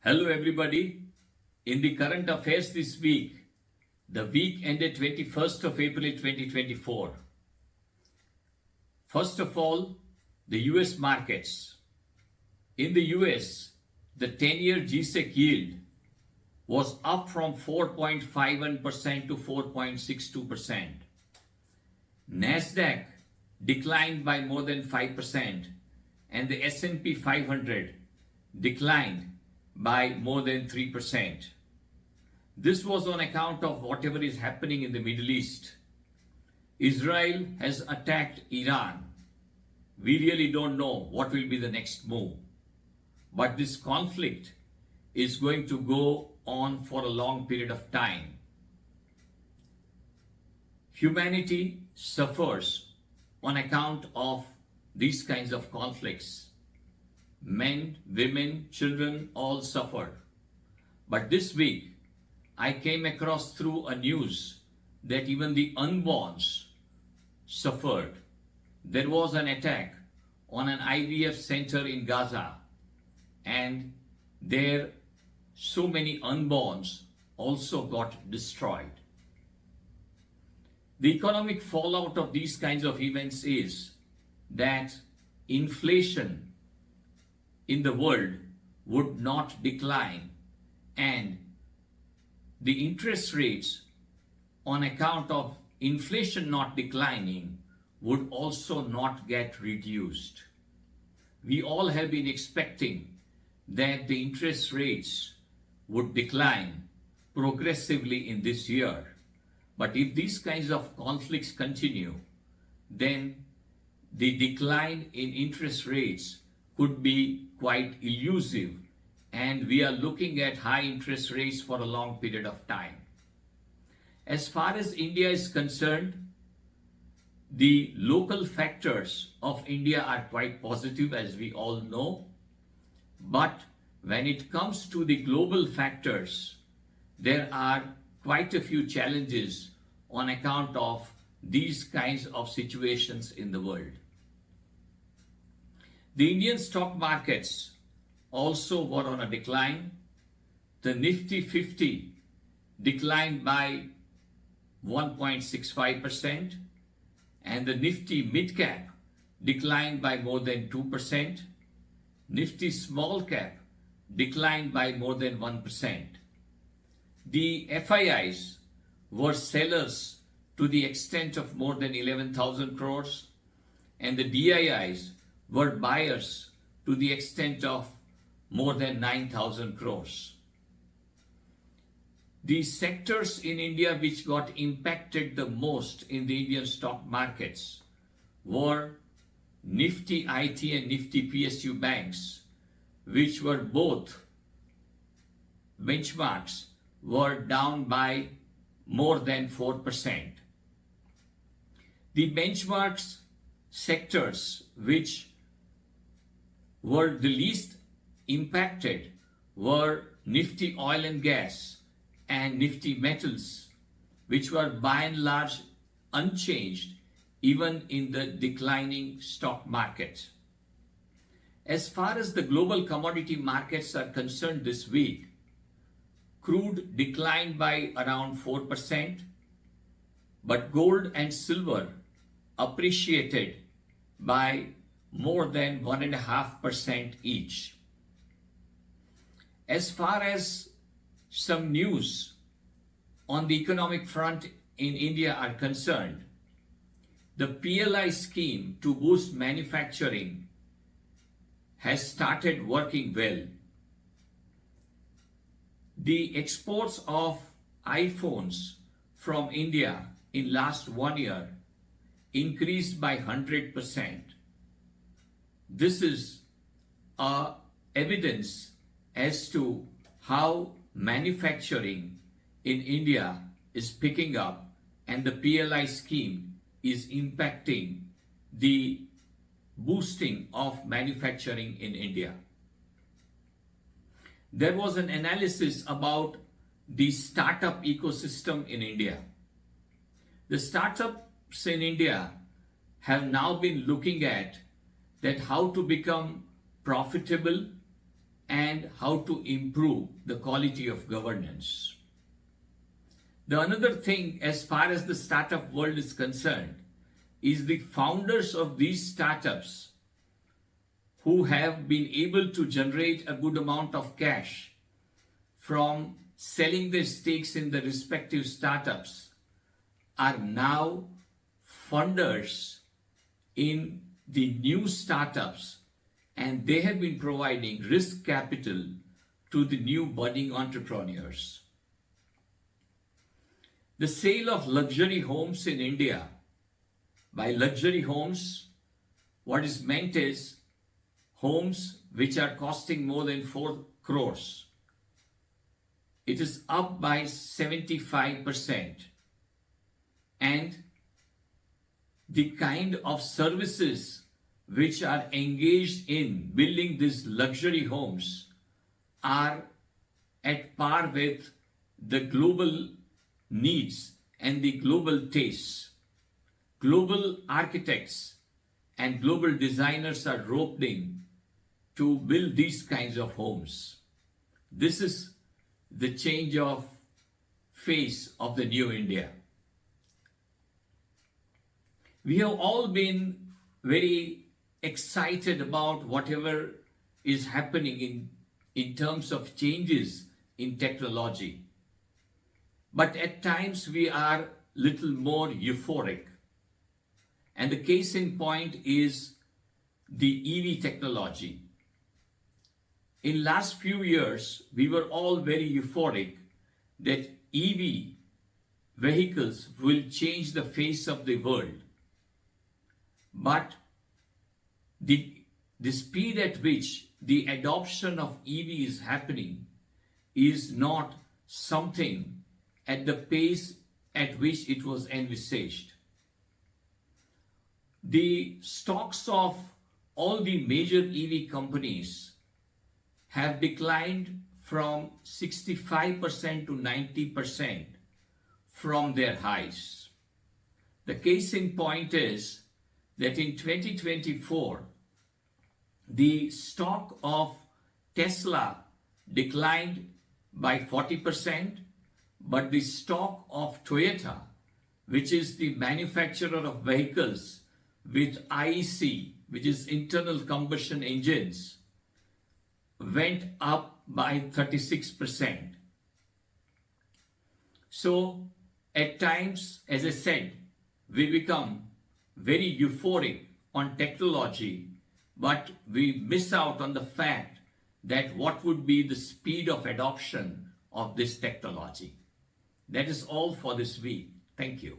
Hello, everybody. In the current affairs this week, the week ended 21st of April 2024. First of all, the US markets. In the US, the 10-year GSEC yield was up from 4.51% to 4.62%. Nasdaq declined by more than 5%, and the S&P 500 declined by more than 3%. This was on account of whatever is happening in the Middle East. Israel has attacked Iran. We really don't know what will be the next move. But this conflict is going to go on for a long period of time. Humanity suffers on account of these kinds of conflicts. Men, women, children all suffer. But this week, I came across through a news that even the unborns suffered. There was an attack on an IVF center in Gaza, and there so many unborns also got destroyed. The economic fallout of these kinds of events is that inflation in the world would not decline, and the interest rates on account of inflation not declining would also not get reduced. We all have been expecting that the interest rates would decline progressively in this year. But if these kinds of conflicts continue, then the decline in interest rates could be quite elusive, and we are looking at high interest rates for a long period of time. As far as India is concerned, the local factors of India are quite positive, as we all know. But when it comes to the global factors, there are quite a few challenges on account of these kinds of situations in the world. The Indian stock markets also were on a decline. The Nifty 50 declined by 1.65%, and the Nifty mid cap declined by more than 2%. Nifty small cap declined by more than 1%. The FIIs were sellers to the extent of more than 11,000 crores, and the DIIs were buyers to the extent of more than 9,000 crores. The sectors in India which got impacted the most in the Indian stock markets were Nifty IT and Nifty PSU banks, which were both benchmarks were down by more than 4%. The benchmarks sectors which were the least impacted were Nifty oil and gas and Nifty metals, which were by and large unchanged even in the declining stock market. As far as the global commodity markets are concerned this week, crude declined by around 4%, but gold and silver appreciated by more than 1.5% each. As far as some news on the economic front in India are concerned, the PLI scheme to boost manufacturing has started working well. The exports of iPhones from India in last 1 year increased by 100%. This is evidence as to how manufacturing in India is picking up, and the PLI scheme is impacting the boosting of manufacturing in India. There was an analysis about the startup ecosystem in India. The startups in India have now been looking at that how to become profitable and how to improve the quality of governance. The another thing as far as the startup world is concerned is the founders of these startups who have been able to generate a good amount of cash from selling their stakes in the respective startups are now funders in the new startups, and they have been providing risk capital to the new budding entrepreneurs. The sale of luxury homes in India, by luxury homes, what is meant is homes which are costing more than 4 crores. It is up by 75%. And the kind of services which are engaged in building these luxury homes are at par with the global needs and the global tastes. Global architects and global designers are roped in to build these kinds of homes. This is the change of face of the new India. We have all been very excited about whatever is happening in terms of changes in technology. But at times we are little more euphoric. And the case in point is the EV technology. In last few years, we were all very euphoric that EV vehicles will change the face of the world. But the speed at which the adoption of EV is happening is not something at the pace at which it was envisaged. The stocks of all the major EV companies have declined from 65% to 90% from their highs. The case in point is that in 2024, the stock of Tesla declined by 40%, but the stock of Toyota, which is the manufacturer of vehicles with IC, which is internal combustion engines, went up by 36%. So at times, as I said, we become very euphoric on technology, but we miss out on the fact that what would be the speed of adoption of this technology. That is all for this week. Thank you.